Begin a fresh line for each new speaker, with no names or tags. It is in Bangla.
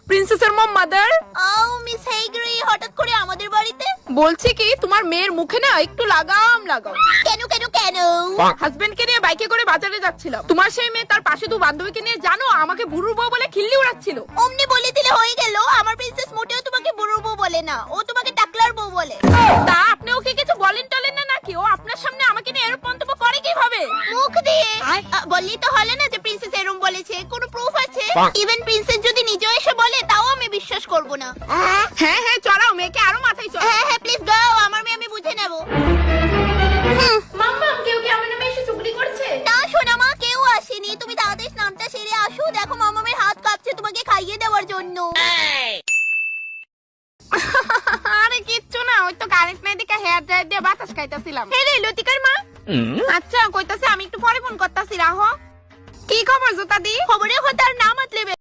প্রিন্সেসের মম মাদার।
মিস হেইগ্রি হঠাৎ করে আমাদের বাড়িতে?
বলছি কি তোমার মেয়ের মুখে না একটু লাগাম লাগাও।
কেন কেন কেন?
হাজবেন্ডকে নিয়ে বাইকে করে বাজারে যাচ্ছিলাম, তোমার সেই মেয়ে তার পাশে দু বান্ধবীকে নিয়ে জানো আমাকে বুড়ুর বউ বলে খিল্লি উড়াচ্ছিল।
অমনি বলে দিলে হয়ে গেল। আমার প্রিন্সেস মোটেও তোমাকে বুড়ো বউ বলে না, ও তোমাকে টাকলার বউ বলে।
তা আপনি ওকে কিছু বলেন টলেন না নাকি? ও আপনার সামনে আমাকে নিয়ে এরকম মন্তব্য করে কিভাবে?
মুখ দিয়ে বললেই তো হলো না যে প্রিন্সেস এরম বলেছে? কোনো প্রুফ আছে? ইভেন প্রিন্সেস যদি নিজে এসে বলে তাও আমি বিশ্বাস করব না।
হ্যাঁ হ্যাঁ চড়াও, মেয়েকে আরো মাথায় চড়াও।
হ্যাঁ হ্যাঁ প্লিজ গাও, আমার মেয়ে আমি বুঝে নেব।
মাম্মা কেউ কি আমার নামে এসে চুগলি করছে?
না শোনা মা, কেউ আসেনি। তুমি তাড়াতাড়ি স্নানটা সেরে আসো, দেখো মামামের হাত কাঁপছে তোমাকে খাইয়ে দেওয়ার জন্য।
আরে কিচ্ছু না, ওই তো কারেন্ট নাই দেখে হেয়ার ড্রায়ার দিয়ে বাতাস খাইতাছিলাম। হে রে লতিকার মা। আচ্ছা কইতাছে আমি একটু পরে ফোন করতাছি, রাহো। কি খবর জোতা দি?
খবরে হতার নাম আতলেবে।